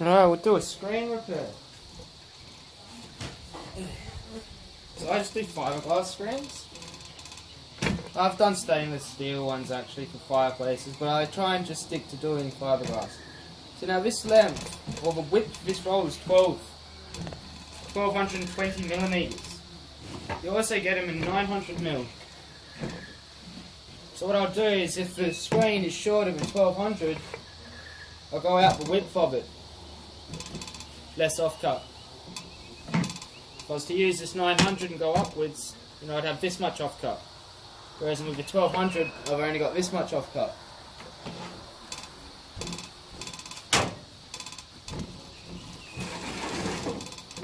Alright, we'll do a screen repair. So I just do fiberglass screens. I've done stainless steel ones actually for fireplaces, but I try and just stick to doing fiberglass. So now this length, or the width of this roll is 1220 millimeters. You also get them in 900 mil. So what I'll do is, if the screen is shorter than 1200, I'll go out the width of it. Less offcut. If I was to use this 900 and go upwards, I'd have this much offcut. Whereas with the 1200, I've only got this much offcut.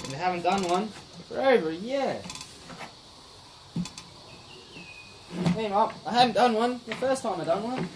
And I haven't done one for over a year. I hadn't done one the first time I done one.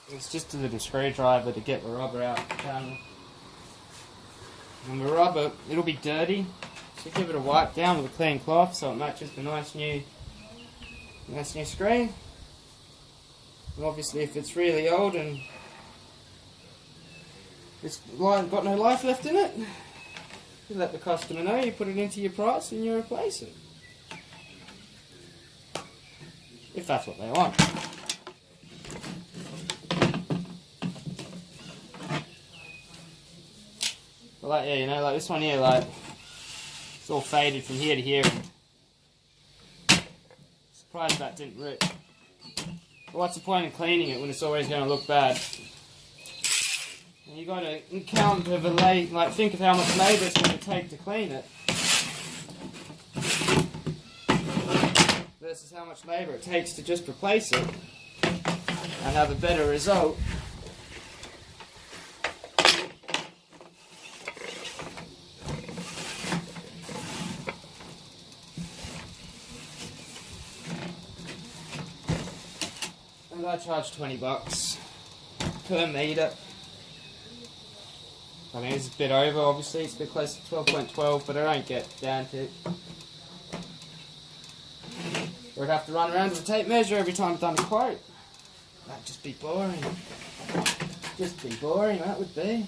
It's just a little screwdriver to get the rubber out of the panel. And the rubber, it'll be dirty, so give it a wipe down with a clean cloth so it matches the nice new screen. And obviously if it's really old and it's got no life left in it, you let the customer know, you put it into your price and you replace it. If that's what they want. But like, yeah, like this one here, like, it's all faded from here to here. Surprised that didn't rip. But what's the point of cleaning it when it's always going to look bad? And you got to count the think of how much labour it's going to take to clean it, versus how much labour it takes to just replace it and have a better result. I charge $20 per metre. I mean, it's a bit over, obviously, it's a bit close to 12.12, but I don't get down to it. Or I'd have to run around with a tape measure every time I've done a quote. That'd just be boring. Just be boring, that would be.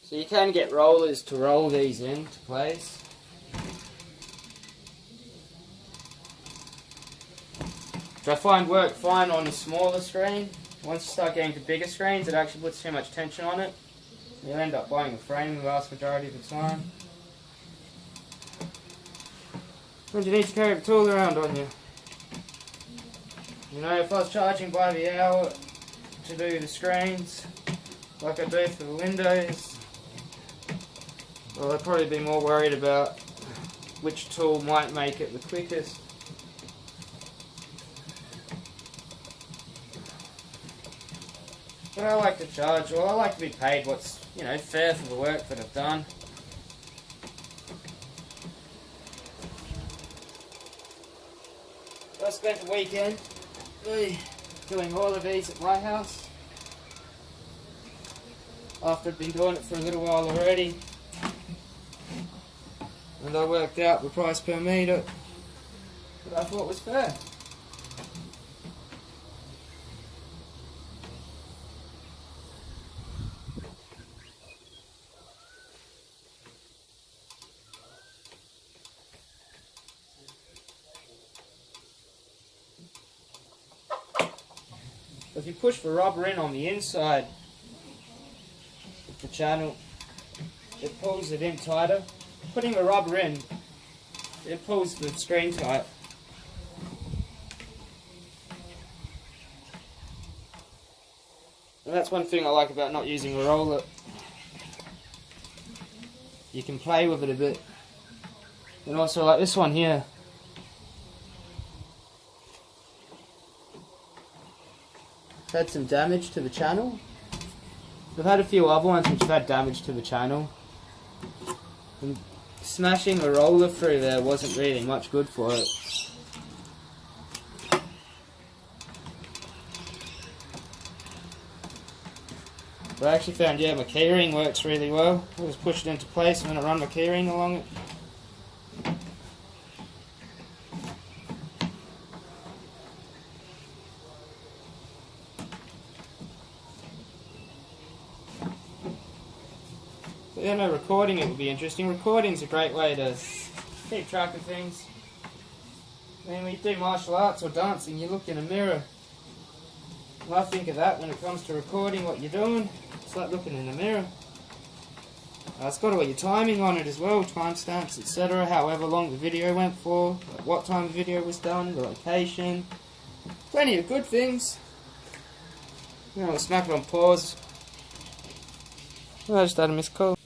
So you can get rollers to roll these into place. Which I find work fine on a smaller screen. Once you start getting to bigger screens, it actually puts too much tension on it. You'll end up buying a frame the vast majority of the time. And you need to carry the tool around on you. If I was charging by the hour to do the screens, like I do for the windows, well, I'd probably be more worried about which tool might make it the quickest. But I like to charge, well, I like to be paid what's, fair for the work that I've done. I spent the weekend doing all of these at my house, after I'd been doing it for a little while already. and I worked out the price per metre that I thought was fair. If you push the rubber in on the inside of the channel, it pulls it in tighter. Putting the rubber in, it pulls the screen tight. And that's one thing I like about not using a roller. You can play with it a bit. And also like this one here. Had some damage to the channel. I've had a few other ones which have had damage to the channel. And smashing a roller through there wasn't really much good for it. But I actually found, yeah, my keyring works really well. I just push it into place and then I run my keyring along it. But yeah, no, recording it would be interesting. Recording's a great way to keep track of things. I mean, when you do martial arts or dancing, you look in a mirror. And I think of that when it comes to recording what you're doing. It's like looking in a mirror. It's got all your timing on it as well, timestamps, etc. However long the video went for, like what time the video was done, the location. Plenty of good things. You know, I'll smack it on pause. I just had a missed call.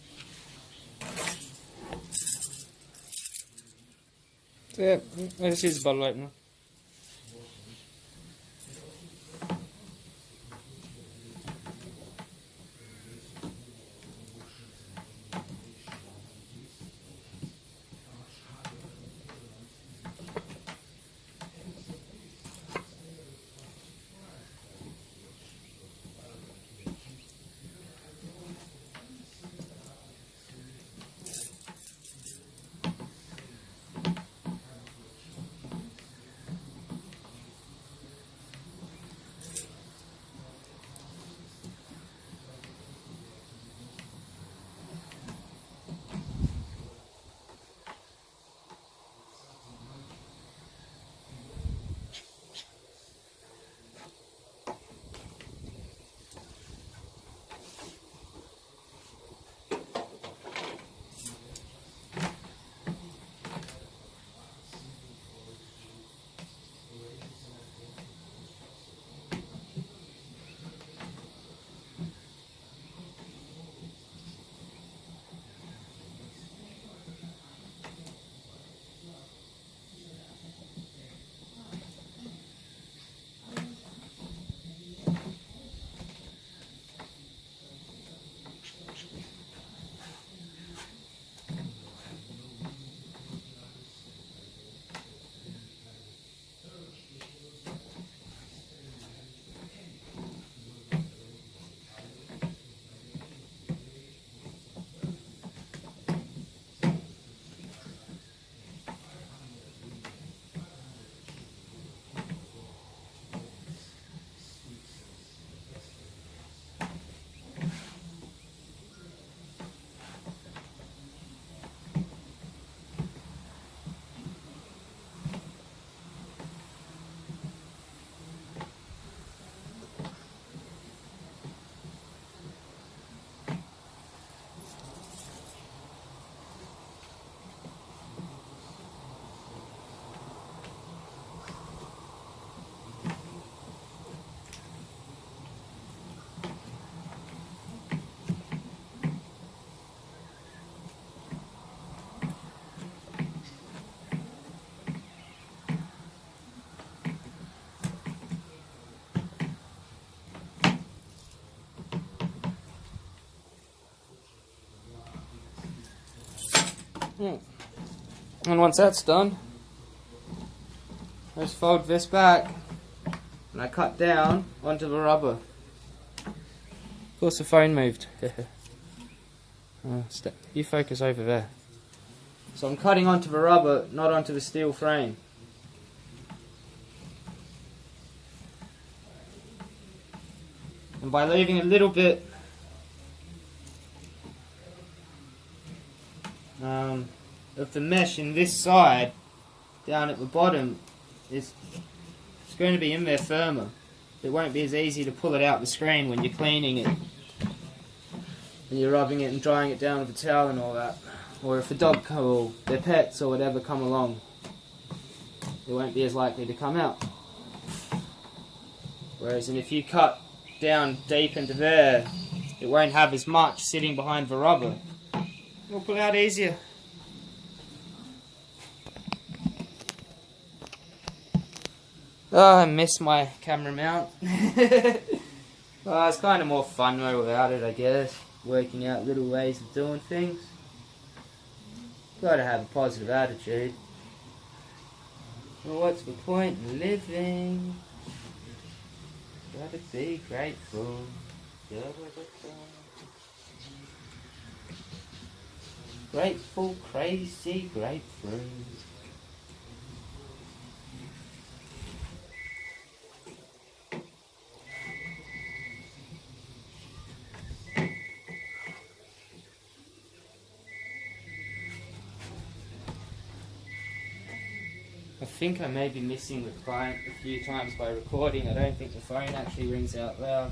So yeah, I just use a bottle opener. And once that's done, I just fold this back and I cut down onto the rubber. Of course the phone moved. You focus over there. So I'm cutting onto the rubber, not onto the steel frame. And by leaving a little bit of the mesh in this side down at the bottom, it's going to be in there firmer. It won't be as easy to pull it out the screen when you're cleaning it and you're rubbing it and drying it down with a towel and all that. Or if a dog or their pets or whatever come along, it won't be as likely to come out. Whereas if you cut down deep into there, it won't have as much sitting behind the rubber. It'll pull out easier. Oh, I miss my camera mount. Oh, it's kind of more fun though without it, I guess. Working out little ways of doing things. Gotta have a positive attitude. Well, what's the point in living? Gotta be grateful. Grateful, crazy, grapefruit. I think I may be missing the client a few times by recording. I don't think the phone actually rings out loud.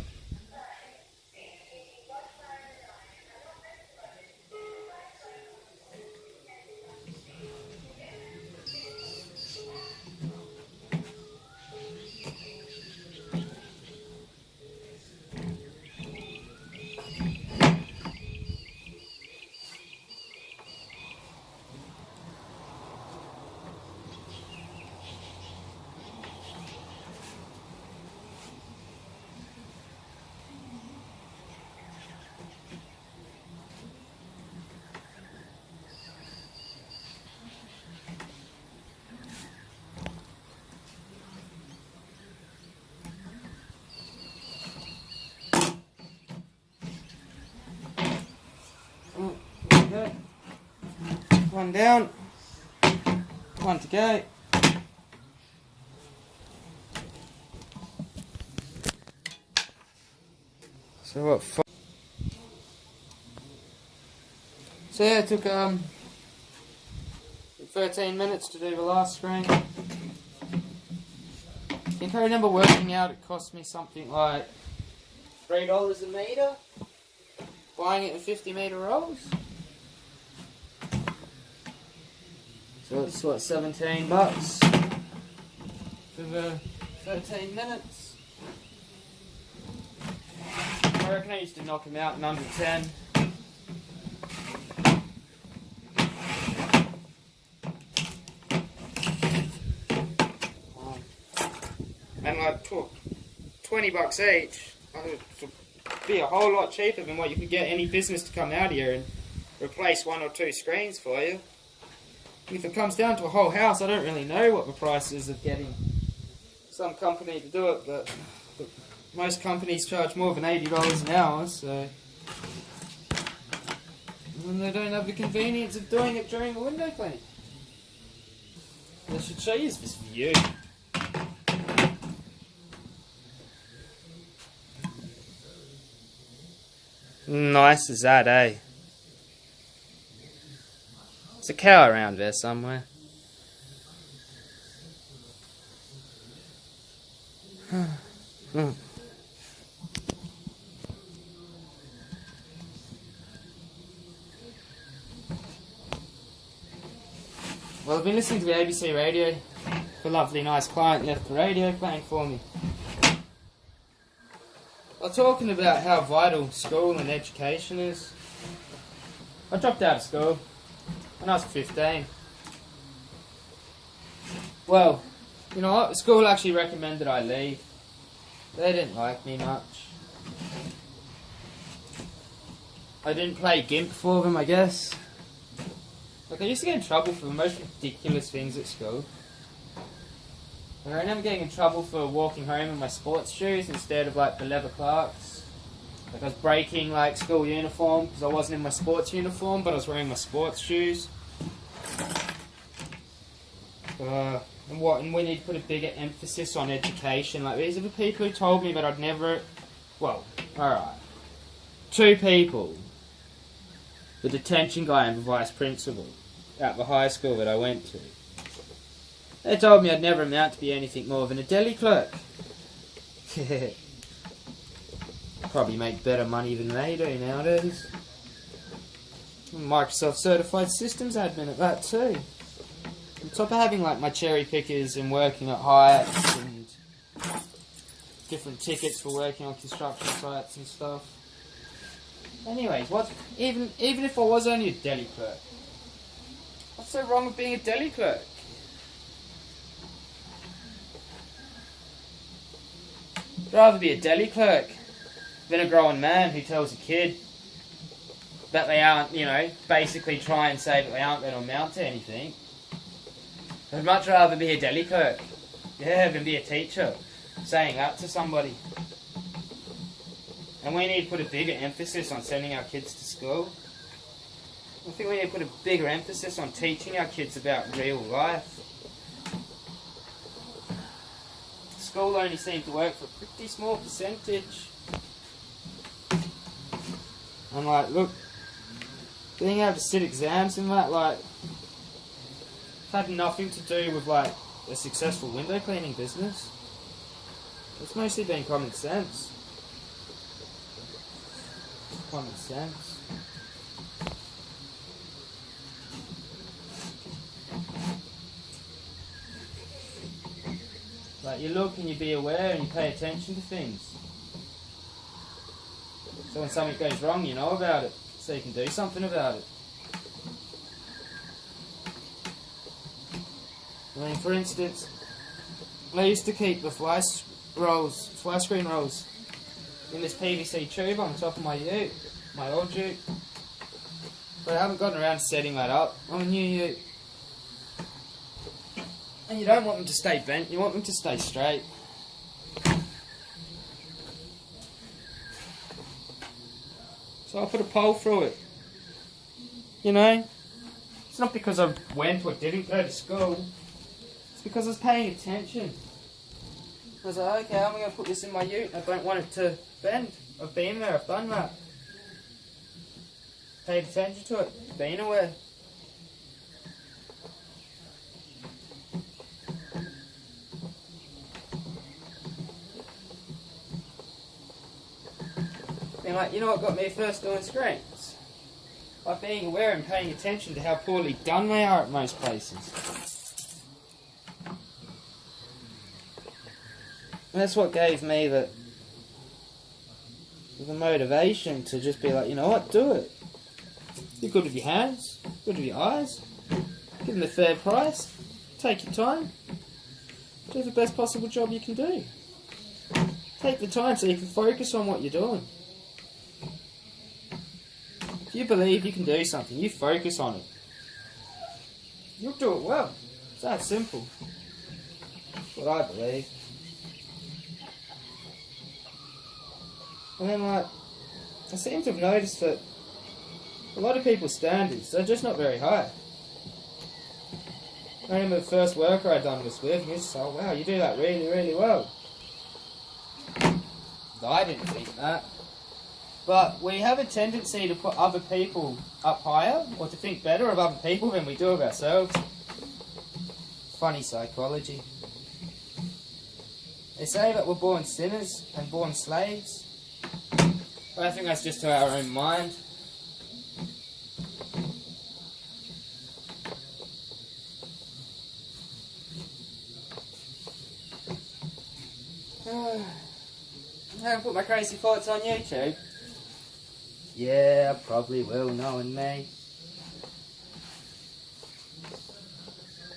Go. One down, one to go. So what? So yeah, it took 13 minutes to do the last screen. I think I remember working out it cost me something like $3 a metre, buying it in 50-metre rolls. So it's what, 17 bucks for the 13 minutes. I reckon I used to knock them out in under 10. And like 20 bucks each. It would be a whole lot cheaper than what you could get any business to come out here and replace 1 or 2 screens for you. If it comes down to a whole house, I don't really know what the price is of getting some company to do it, but most companies charge more than $80 an hour, so... And they don't have the convenience of doing it during a window cleaning. I should show you this view. Nice as that, eh? There's a cow around there somewhere. Well, I've been listening to the ABC radio. The lovely nice client left the radio playing for me. I'm talking about how vital school and education is. I dropped out of school when I was 15. Well, you know what? The school actually recommended I leave. They didn't like me much. I didn't play gimp for them, I guess. Like, I used to get in trouble for the most ridiculous things at school. Like, I remember getting in trouble for walking home in my sports shoes instead of like the leather Clarks. Like, I was breaking like school uniform because I wasn't in my sports uniform, but I was wearing my sports shoes. And we need to put a bigger emphasis on education. Like, these are the people who told me that I'd never... Well, alright. 2 people. The detention guy and the vice principal at the high school that I went to. They told me I'd never amount to be anything more than a deli clerk. Probably make better money than they do nowadays. Microsoft certified systems admin at that too. On top of having like my cherry pickers and working at heights and different tickets for working on construction sites and stuff. Anyways, even if I was only a deli clerk, what's so wrong with being a deli clerk? I'd rather be a deli clerk than a grown man who tells a kid that they aren't, you know, basically try and say that they aren't going to amount to anything. I'd much rather be a deli clerk, yeah, than be a teacher saying that to somebody. And we need to put a bigger emphasis on sending our kids to school. I think we need to put a bigger emphasis on teaching our kids about real life. School only seems to work for a pretty small percentage. And like, look, being able to sit exams and that, like, had nothing to do with like a successful window cleaning business. It's mostly been common sense. Common sense. Like, you look and you be aware and you pay attention to things. So when something goes wrong, you know about it, so you can do something about it. I mean, for instance, I used to keep the fly screen rolls, in this PVC tube on top of my ute, my old ute. But I haven't gotten around to setting that up on a new ute. And you don't want them to stay bent, you want them to stay straight. So I put a pole through it. You know? It's not because I went or didn't go to school. It's because I was paying attention. I was like, okay, I'm going to put this in my ute. I don't want it to bend. I've been there, I've done that. Paid attention to it, been aware. And like, you know what got me first doing screens? By being aware and paying attention to how poorly done they are at most places. And that's what gave me the motivation to just be like, you know what, do it. Be good with your hands, good with your eyes, give them a fair price, take your time, do the best possible job you can do. Take the time so you can focus on what you're doing. If you believe you can do something, you focus on it. You'll do it well. It's that simple. That's what I believe. And then, like, I seem to have noticed that a lot of people's standards are just not very high. I remember the first worker I'd done this with, and he was just, oh wow, you do that really, really well. I didn't think that. But we have a tendency to put other people up higher, or to think better of other people than we do of ourselves. Funny psychology. They say that we're born sinners and born slaves. But I think that's just to our own mind. I haven't put my crazy thoughts on YouTube. Yeah, I probably will, knowing me.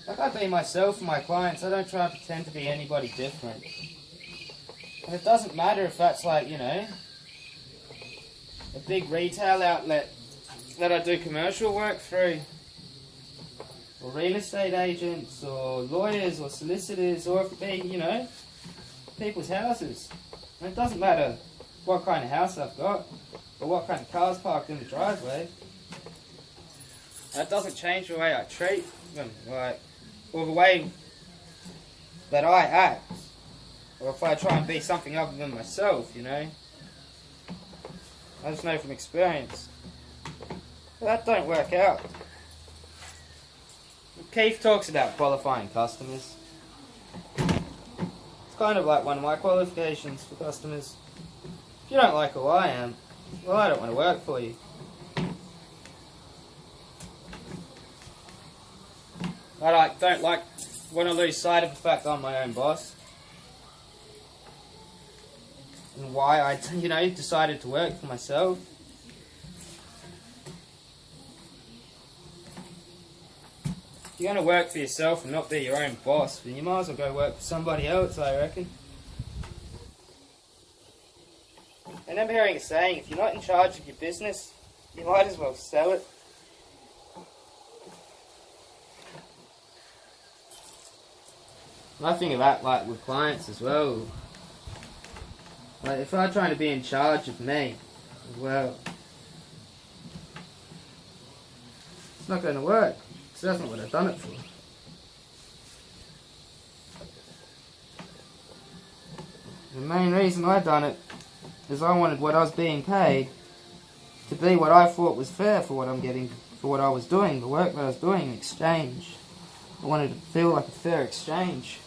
Like, I be myself and my clients. I don't try to pretend to be anybody different. And it doesn't matter if that's like, you know, a big retail outlet that I do commercial work through, or real estate agents, or lawyers, or solicitors, or if it be, you know, people's houses. And it doesn't matter what kind of house I've got, or what kind of car's parked in the driveway. That doesn't change the way I treat them. Like, or the way that I act, or if I try and be something other than myself, you know. I just know from experience that don't work out. Keith talks about qualifying customers. It's kind of like one of my qualifications for customers. If you don't like who I am, well, I don't want to work for you. I don't want to lose sight of the fact I'm my own boss. And why I, decided to work for myself. If you're going to work for yourself and not be your own boss, then you might as well go work for somebody else, I reckon. I remember hearing a saying, if you're not in charge of your business, you might as well sell it. I think of that like with clients as well. Like if I'm trying to be in charge of me as well, it's not going to work. Because that's not what I've done it for. The main reason I done it is I wanted what I was being paid to be what I thought was fair for what I'm getting, for what I was doing, the work that I was doing in exchange. I wanted to feel like a fair exchange.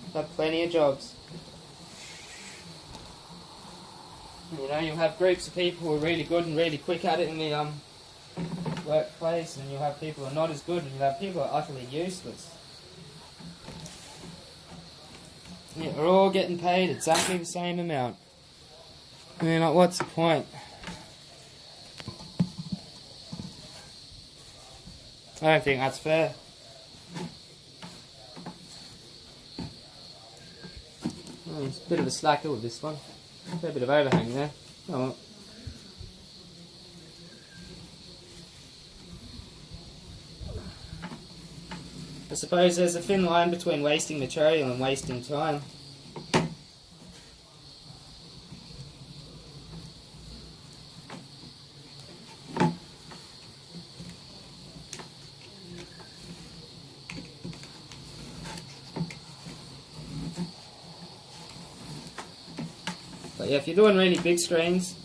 I've had plenty of jobs. You know, you'll have groups of people who are really good and really quick at it in the workplace, and you'll have people who are not as good, and you'll have people who are utterly useless. Yeah, we're all getting paid exactly the same amount. I mean, like, what's the point? I don't think that's fair. Oh, it's a bit of a slacker with this one. A fair bit of overhang there. Oh well. I suppose there's a thin line between wasting material and wasting time. But yeah, if you're doing really big screens,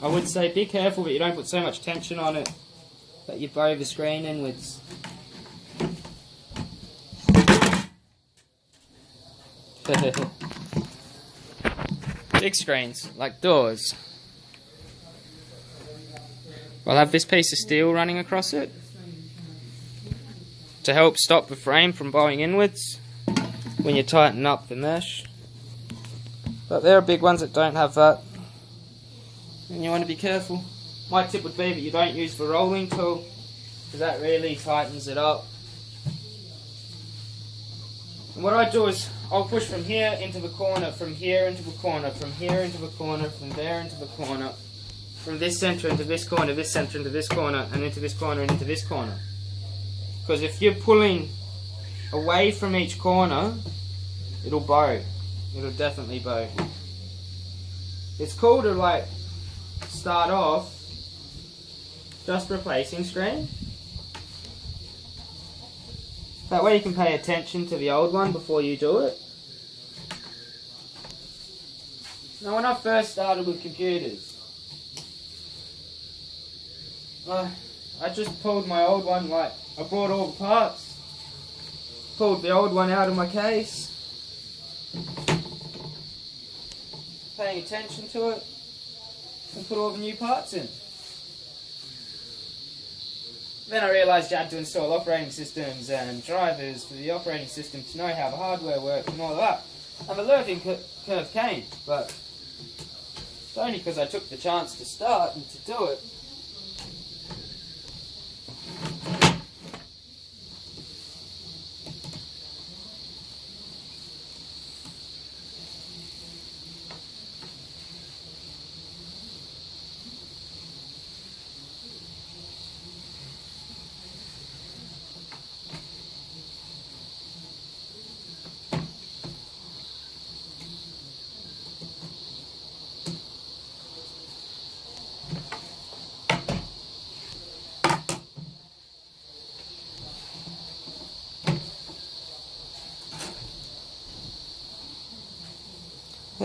I would say be careful that you don't put so much tension on it that you bow the screen inwards. Big screens, like doors. I'll have this piece of steel running across it to help stop the frame from bowing inwards when you tighten up the mesh. But there are big ones that don't have that, and you want to be careful. My tip would be that you don't use the rolling tool, because that really tightens it up. And what I do is I'll push from here into the corner, from here into the corner, from here into the corner, from there into the corner, from this centre into this corner, this centre into this corner, and into this corner and into this corner. Because if you're pulling away from each corner, it'll bow. It'll definitely bow. It's cool to like start off just replacing screen. That way you can pay attention to the old one before you do it. Now when I first started with computers, I just pulled my old one, like I bought all the parts, pulled the old one out of my case, paying attention to it, and put all the new parts in. Then I realised you had to install operating systems and drivers for the operating system to know how the hardware worked and all of that. And the learning curve came, but it's only because I took the chance to start and to do it.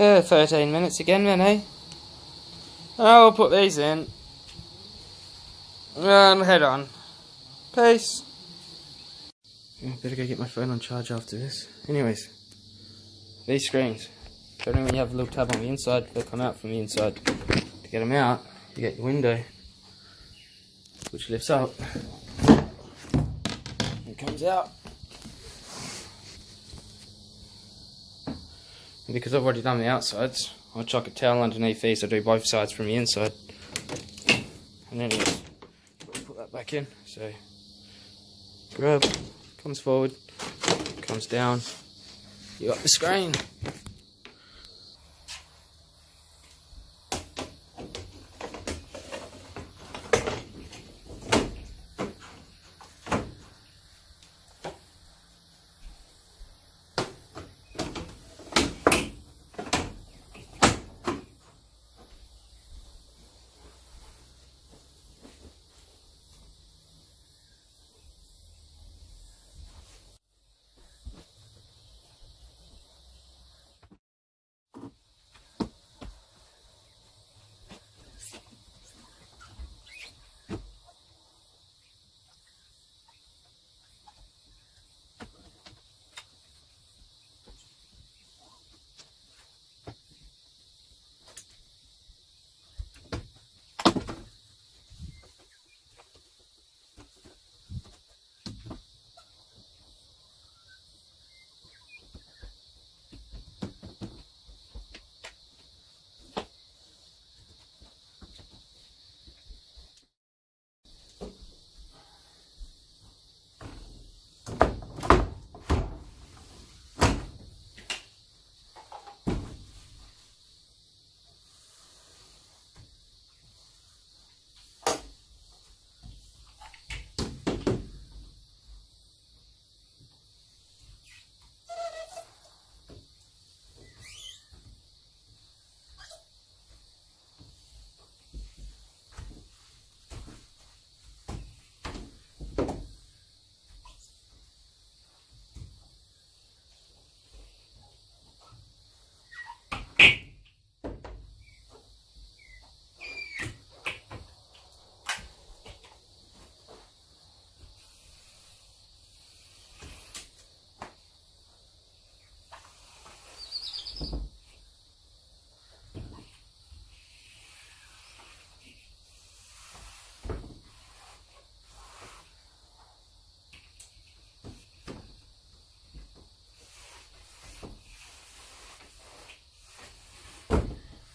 13 minutes again then, eh? I'll put these in and head on. Peace. I better go get my phone on charge after this. Anyways, these screens, only when you have a little tab on the inside, they'll come out from the inside. To get them out, you get your window, which lifts up and comes out. And because I've already done the outsides, I'll chuck a towel underneath these so I do both sides from the inside. And then just put that back in. So, grab, comes forward, comes down, you got the screen.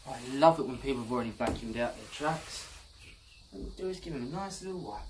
I love it when people have already vacuumed out their tracks. All you do is give them a nice little wipe.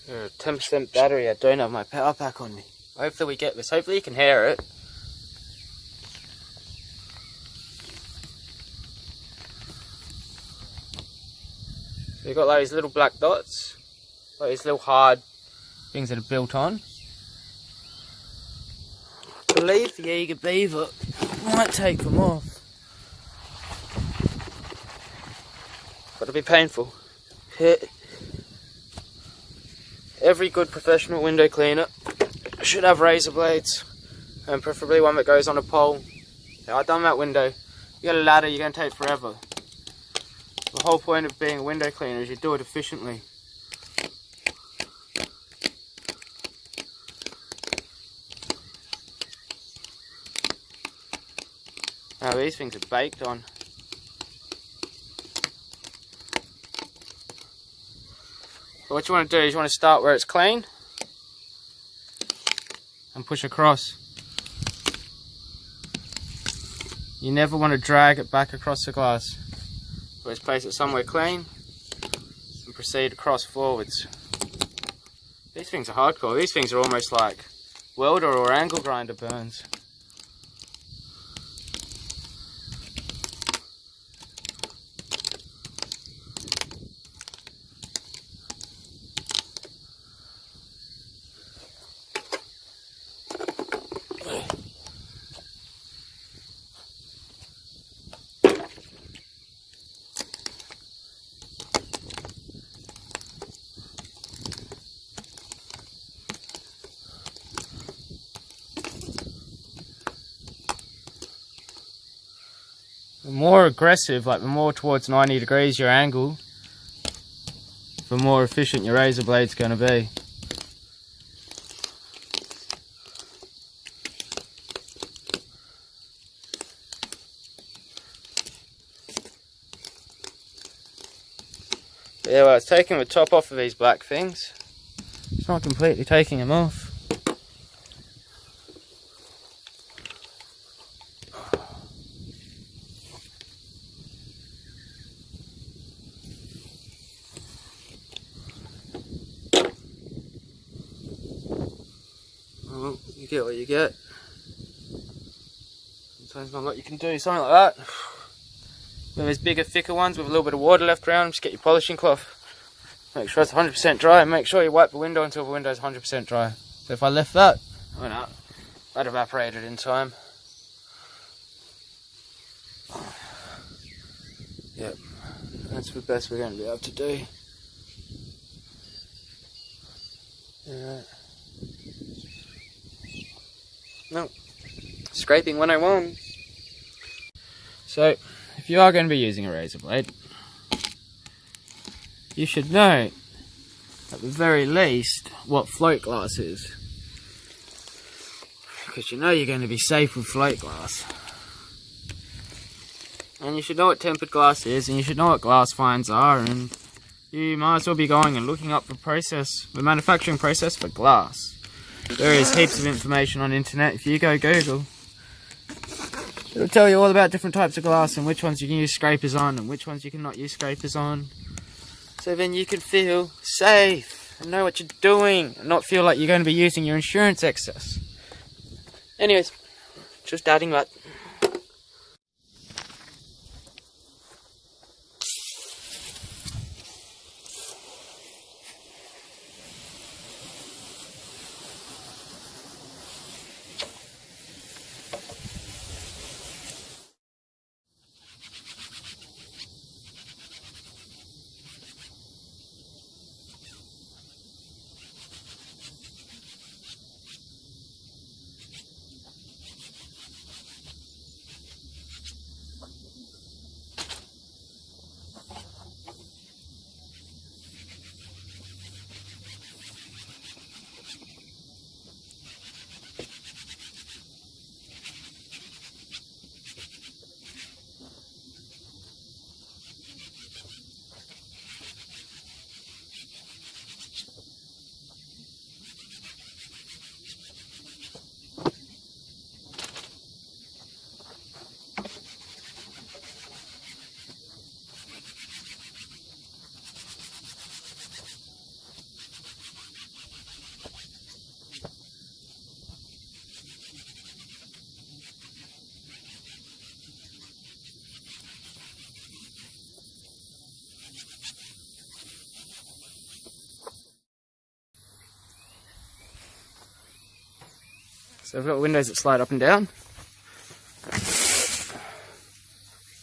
Yeah, 10% battery, I don't have my power pack on me. Hopefully we get this. Hopefully you can hear it. So you've got those little black dots. Like these little hard things that are built on. I believe the eager beaver might take them off. But it'll be painful. Every good professional window cleaner should have razor blades, and preferably one that goes on a pole. Now, I've done that window. You got a ladder, you're going to take forever. The whole point of being a window cleaner is you do it efficiently. Now these things are baked on. But what you want to do is you want to start where it's clean and push across. You never want to drag it back across the glass. Always place it somewhere clean and proceed across forwards. These things are hardcore. These things are almost like welder or angle grinder burns. The more aggressive, like the more towards 90 degrees your angle, the more efficient your razor blade's going to be. Yeah, well, it's taking the top off of these black things. It's not completely taking them off. Well, you get what you get. Sometimes not a lot you can do, something like that. When there's bigger, thicker ones with a little bit of water left around, just get your polishing cloth. Make sure it's 100% dry, and make sure you wipe the window until the window is 100% dry. So if I left that, oh no, that evaporated in time. Yep, that's the best we're going to be able to do. Alright. No, scraping 101. So, if you are going to be using a razor blade, you should know, at the very least, what float glass is. Because you know you're going to be safe with float glass. And you should know what tempered glass is, and you should know what glass fines are, and you might as well be going and looking up the manufacturing process for glass. There is heaps of information on the internet. If you go Google, it'll tell you all about different types of glass and which ones you can use scrapers on and which ones you cannot use scrapers on. So then you can feel safe and know what you're doing and not feel like you're going to be using your insurance excess. Anyways, just adding that. So we've got windows that slide up and down.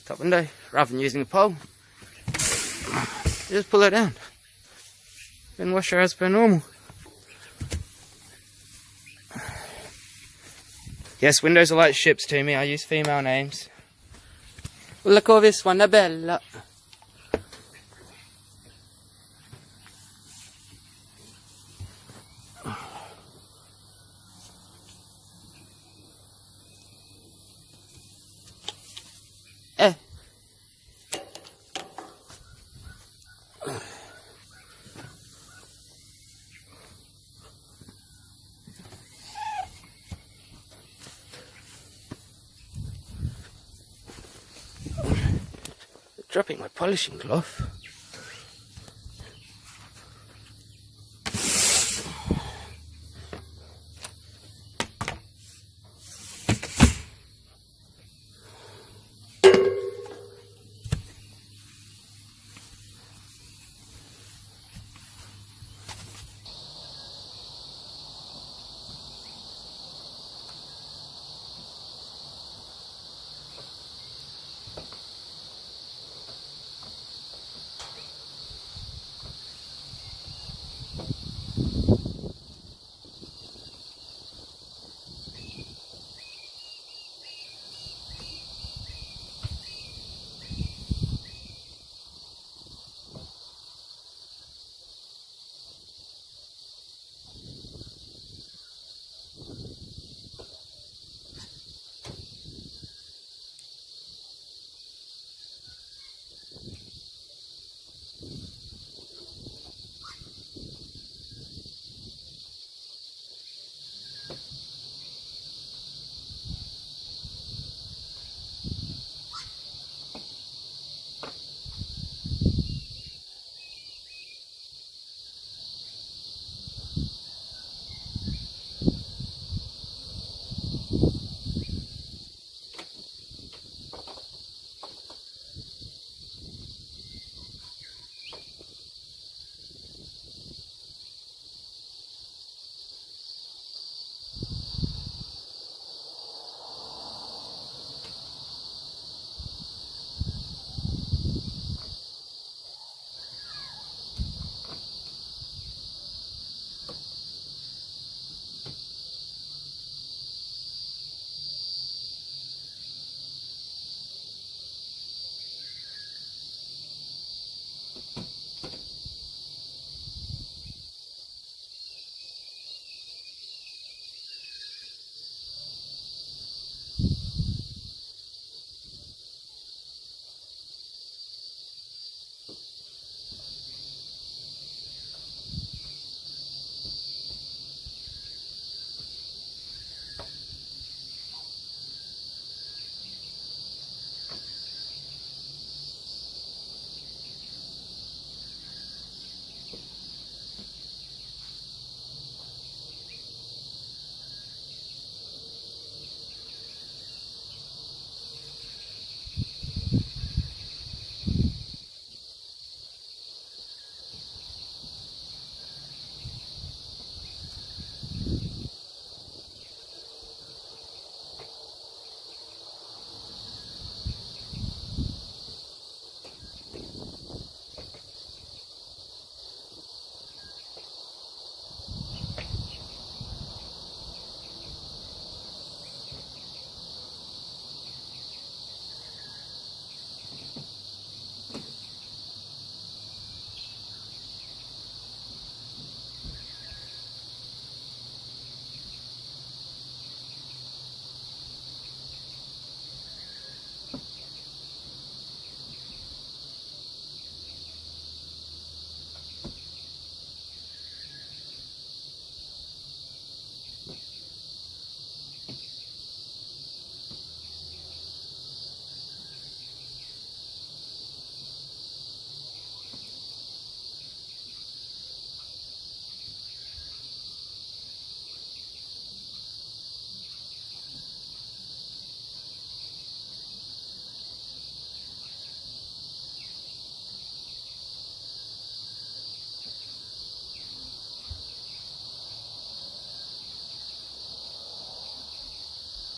Top window, rather than using a pole, you just pull it down. Then wash her as per normal. Yes, windows are like ships to me. I use female names. La Corvis una bella. Dropping my polishing cloth.